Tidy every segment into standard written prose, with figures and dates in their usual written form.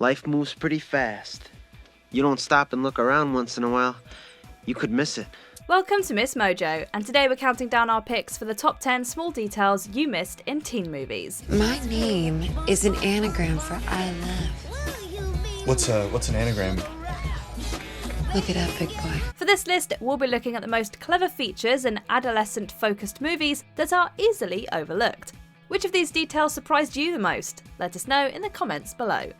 Life moves pretty fast. You don't stop and look around once in a while, you could miss it. Welcome to MsMojo, and today we're counting down our picks for the top 10 small details you missed in teen movies. My name is an anagram for I love. What's an anagram? Look it up, big boy. For this list, we'll be looking at the most clever features in adolescent-focused movies that are easily overlooked. Which of these details surprised you the most? Let us know in the comments below.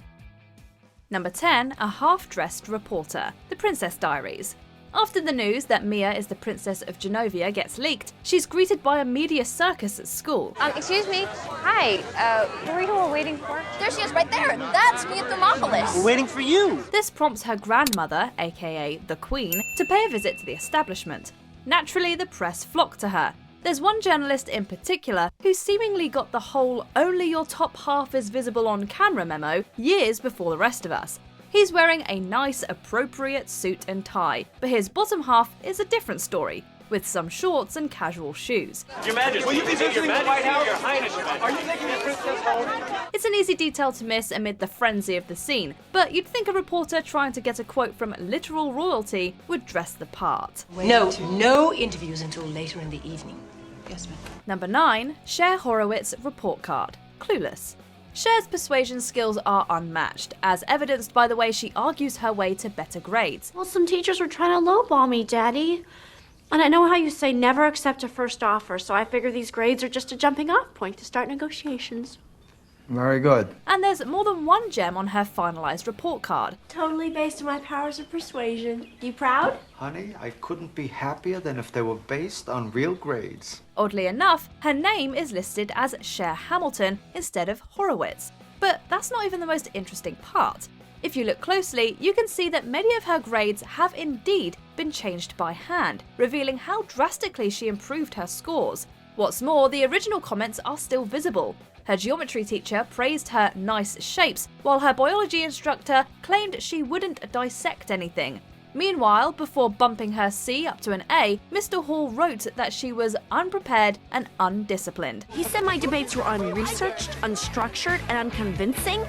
Number 10, a half-dressed reporter, The Princess Diaries. After the news that Mia is the Princess of Genovia gets leaked, she's greeted by a media circus at school. Excuse me. Hi. Who are you all waiting for? There she is, right there. That's Mia Thermopolis. We're waiting for you. This prompts her grandmother, aka the Queen, to pay a visit to the establishment. Naturally, the press flock to her. There's one journalist in particular who seemingly got the whole "only your top half is visible on camera" memo years before the rest of us. He's wearing a nice, appropriate suit and tie, but his bottom half is a different story, with some shorts and casual shoes. Your Majesty, will you be visiting the White House? Your Highness, Your Majesty. Are you taking the princess home? It's an easy detail to miss amid the frenzy of the scene, but you'd think a reporter trying to get a quote from literal royalty would dress the part. No interviews until later in the evening. Yes, ma'am. Number 9, Cher Horowitz report card, Clueless. Cher's persuasion skills are unmatched, as evidenced by the way she argues her way to better grades. Well, some teachers were trying to lowball me, Daddy. And I know how you say never accept a first offer, so I figure these grades are just a jumping off point to start negotiations. Very good. And there's more than one gem on her finalised report card. Totally based on my powers of persuasion. You proud? Honey, I couldn't be happier than if they were based on real grades. Oddly enough, her name is listed as Cher Hamilton instead of Horowitz. But that's not even the most interesting part. If you look closely, you can see that many of her grades have indeed been changed by hand, revealing how drastically she improved her scores. What's more, the original comments are still visible. Her geometry teacher praised her nice shapes, while her biology instructor claimed she wouldn't dissect anything. Meanwhile, before bumping her C up to an A, Mr. Hall wrote that she was unprepared and undisciplined. He said my debates were unresearched, unstructured, and unconvincing?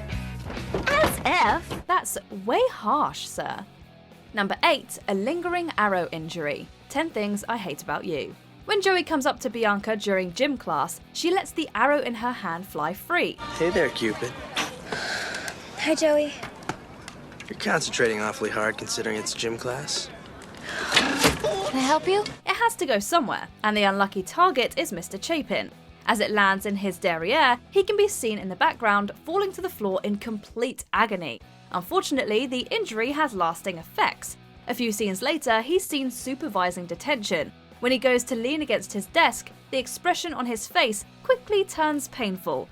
As if. That's way harsh, sir. Number 8, a lingering arrow injury. 10 things I hate about you. When Joey comes up to Bianca during gym class, she lets the arrow in her hand fly free. Hey there, Cupid. Hi, Joey. You're concentrating awfully hard considering it's gym class. Can I help you? It has to go somewhere, and the unlucky target is Mr. Chapin. As it lands in his derriere, he can be seen in the background falling to the floor in complete agony. Unfortunately, the injury has lasting effects. A few scenes later, he's seen supervising detention. When he goes to lean against his desk, the expression on his face quickly turns painful.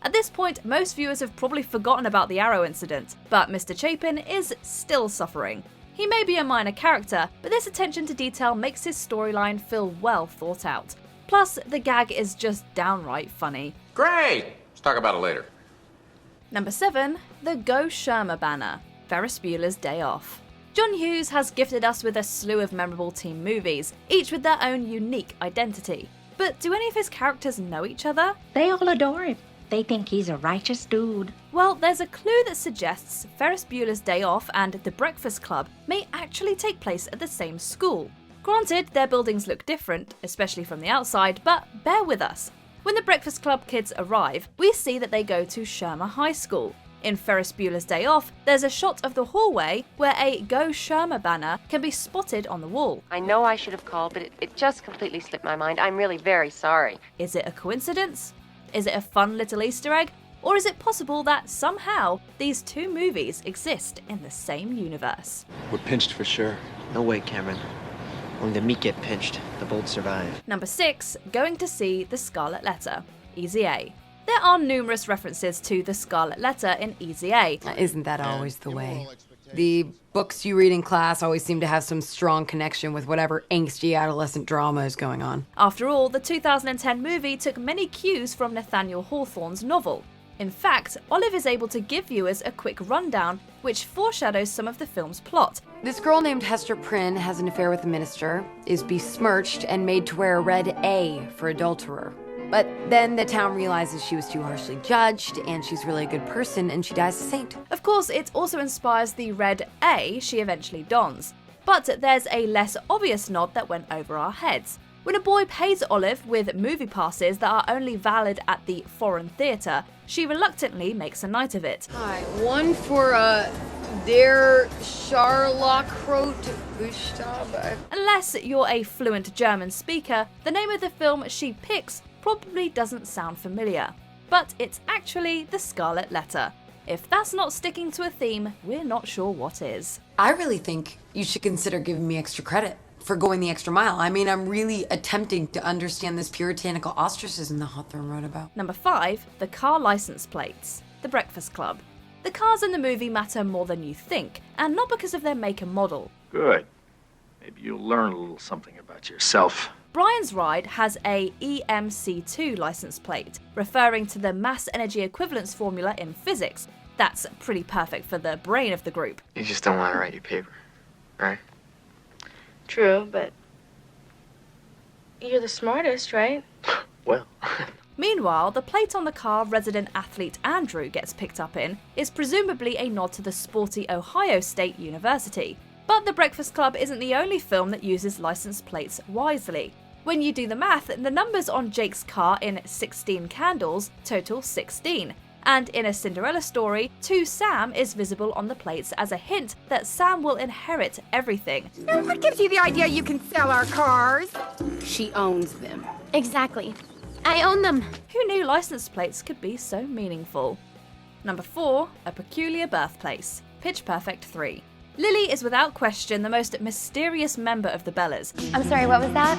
At this point, most viewers have probably forgotten about the arrow incident, but Mr. Chapin is still suffering. He may be a minor character, but this attention to detail makes his storyline feel well thought out. Plus, the gag is just downright funny. Great! Let's talk about it later. Number 7, the Go Shermer banner, Ferris Bueller's Day Off. John Hughes has gifted us with a slew of memorable teen movies, each with their own unique identity. But do any of his characters know each other? They all adore him. They think he's a righteous dude. Well, there's a clue that suggests Ferris Bueller's Day Off and The Breakfast Club may actually take place at the same school. Granted, their buildings look different, especially from the outside, but bear with us. When the Breakfast Club kids arrive, we see that they go to Shermer High School. In Ferris Bueller's Day Off, there's a shot of the hallway where a Go Shermer banner can be spotted on the wall. I know I should have called, but it just completely slipped my mind. I'm really very sorry. Is it a coincidence? Is it a fun little Easter egg? Or is it possible that somehow these two movies exist in the same universe? We're pinched for sure. No way, Cameron. Only the meek get pinched, the bold survive. Number 6, going to see The Scarlet Letter, Easy A. There are numerous references to The Scarlet Letter in Easy A. Isn't that always the way? The books you read in class always seem to have some strong connection with whatever angsty adolescent drama is going on. After all, the 2010 movie took many cues from Nathaniel Hawthorne's novel. In fact, Olive is able to give viewers a quick rundown, which foreshadows some of the film's plot. This girl named Hester Prynne has an affair with the minister, is besmirched and made to wear a red A for adulterer. But then the town realizes she was too harshly judged, and she's really a good person, and she dies a saint. Of course, it also inspires the red A she eventually dons. But there's a less obvious nod that went over our heads. When a boy pays Olive with movie passes that are only valid at the foreign theatre, she reluctantly makes a night of it. Hi, one for, der Scharlachrot Gustav. Unless you're a fluent German speaker, the name of the film she picks probably doesn't sound familiar. But it's actually The Scarlet Letter. If that's not sticking to a theme, we're not sure what is. I really think you should consider giving me extra credit for going the extra mile. I mean, I'm really attempting to understand this puritanical ostracism that Hawthorne wrote about. Number 5, the car license plates. The Breakfast Club. The cars in the movie matter more than you think, and not because of their make and model. Good. Maybe you'll learn a little something about yourself. Brian's ride has a EMC2 license plate, referring to the mass energy equivalence formula in physics. That's pretty perfect for the brain of the group. You just don't want to write your paper, right? True, but you're the smartest, right? Well. Meanwhile, the plate on the car resident athlete Andrew gets picked up in is presumably a nod to the sporty Ohio State University. But The Breakfast Club isn't the only film that uses license plates wisely. When you do the math, the numbers on Jake's car in 16 Candles total 16. And in A Cinderella Story, To Sam is visible on the plates as a hint that Sam will inherit everything. What gives you the idea you can sell our cars? She owns them. Exactly. I own them. Who knew license plates could be so meaningful? Number 4, A Peculiar Birthplace. Pitch Perfect 3. Lily is without question the most mysterious member of the Bellas. I'm sorry, what was that?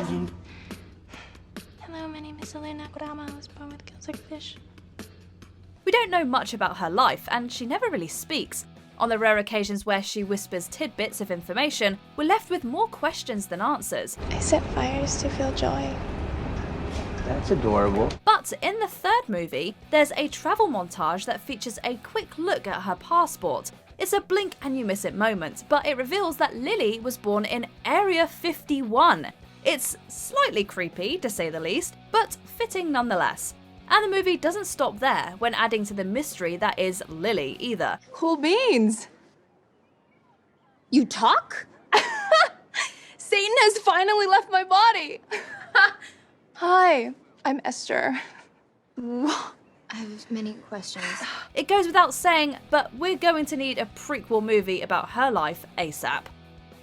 Hello, my name is Elena Kurama. I was born with gills like fish. We don't know much about her life, and she never really speaks. On the rare occasions where she whispers tidbits of information, we're left with more questions than answers. I set fires to feel joy. That's adorable. But in the third movie, there's a travel montage that features a quick look at her passport. It's a blink and you miss it moment, but it reveals that Lily was born in Area 51. It's slightly creepy, to say the least, but fitting nonetheless. And the movie doesn't stop there when adding to the mystery that is Lily either. Cool beans. You talk? Satan has finally left my body. Hi, I'm Esther. I have many questions. It goes without saying, but we're going to need a prequel movie about her life ASAP.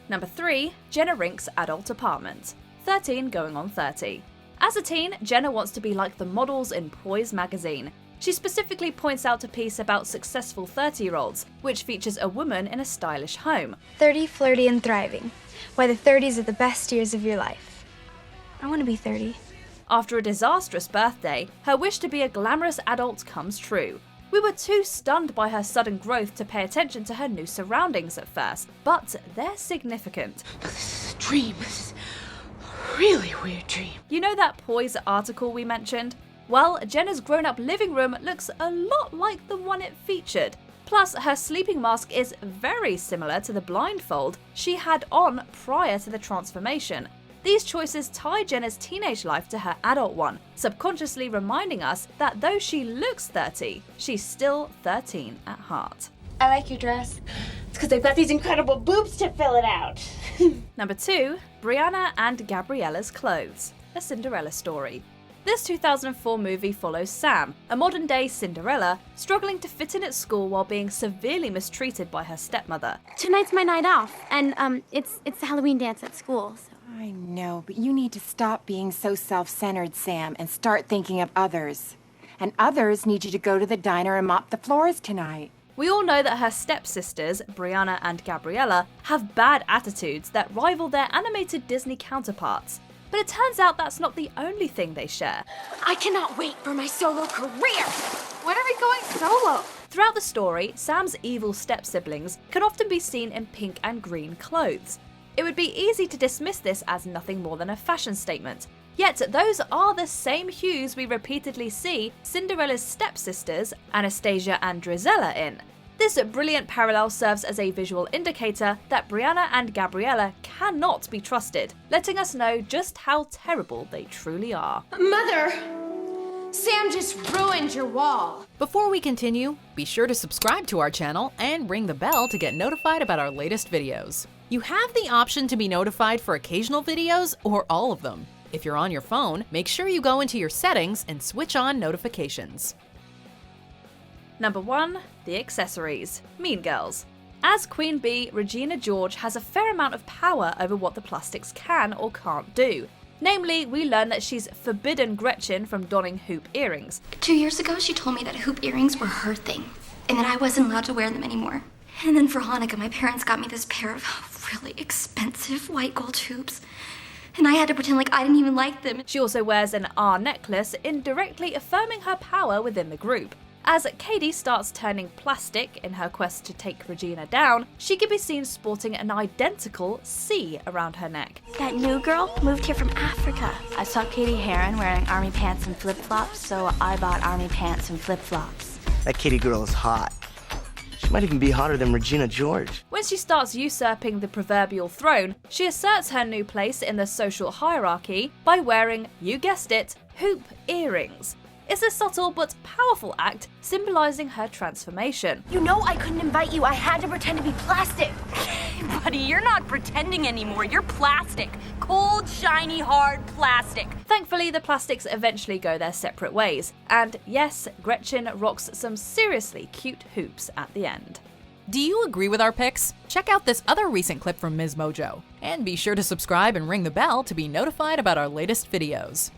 Number 3, Jenna Rink's adult apartment. 13 going on 30. As a teen, Jenna wants to be like the models in Poise magazine. She specifically points out a piece about successful 30-year-olds, which features a woman in a stylish home. 30, flirty, and thriving. Why the 30s are the best years of your life. I want to be 30. After a disastrous birthday, her wish to be a glamorous adult comes true. We were too stunned by her sudden growth to pay attention to her new surroundings at first, but they're significant. This is a dream. This is a really weird dream. You know that Poise article we mentioned? Well, Jenna's grown-up living room looks a lot like the one it featured. Plus, her sleeping mask is very similar to the blindfold she had on prior to the transformation. These choices tie Jenna's teenage life to her adult one, subconsciously reminding us that though she looks 30, she's still 13 at heart. I like your dress. It's because I've got these incredible boobs to fill it out. Number 2, Brianna and Gabriella's Clothes, A Cinderella Story. This 2004 movie follows Sam, a modern-day Cinderella, struggling to fit in at school while being severely mistreated by her stepmother. Tonight's my night off, and it's the Halloween dance at school. So. I know, but you need to stop being so self-centered, Sam, and start thinking of others. And others need you to go to the diner and mop the floors tonight. We all know that her stepsisters, Brianna and Gabriella, have bad attitudes that rival their animated Disney counterparts. But it turns out that's not the only thing they share. I cannot wait for my solo career. When are we going solo? Throughout the story, Sam's evil step-siblings can often be seen in pink and green clothes. It would be easy to dismiss this as nothing more than a fashion statement. Yet those are the same hues we repeatedly see Cinderella's stepsisters, Anastasia and Drizella, in. This brilliant parallel serves as a visual indicator that Brianna and Gabriella cannot be trusted, letting us know just how terrible they truly are. Mother, Sam just ruined your wall. Before we continue, be sure to subscribe to our channel and ring the bell to get notified about our latest videos. You have the option to be notified for occasional videos or all of them. If you're on your phone, make sure you go into your settings and switch on notifications. Number 1. The accessories. Mean Girls. As Queen Bee, Regina George has a fair amount of power over what the plastics can or can't do. Namely, we learn that she's forbidden Gretchen from donning hoop earrings. 2 years ago, she told me that hoop earrings were her thing, and that I wasn't allowed to wear them anymore. And then for Hanukkah, my parents got me this pair of really expensive white gold hoops, and I had to pretend like I didn't even like them. She also wears an R necklace, indirectly affirming her power within the group. As Katie starts turning plastic in her quest to take Regina down, she can be seen sporting an identical C around her neck. That new girl moved here from Africa. I saw Katie Heron wearing army pants and flip-flops, so I bought army pants and flip-flops. That Katie girl is hot. She might even be hotter than Regina George. When she starts usurping the proverbial throne, she asserts her new place in the social hierarchy by wearing, you guessed it, hoop earrings. It's a subtle but powerful act symbolizing her transformation. You know I couldn't invite you. I had to pretend to be plastic. Buddy, you're not pretending anymore. You're plastic. Cold, shiny, hard plastic. Thankfully, the plastics eventually go their separate ways. And yes, Gretchen rocks some seriously cute hoops at the end. Do you agree with our picks? Check out this other recent clip from MsMojo. And be sure to subscribe and ring the bell to be notified about our latest videos.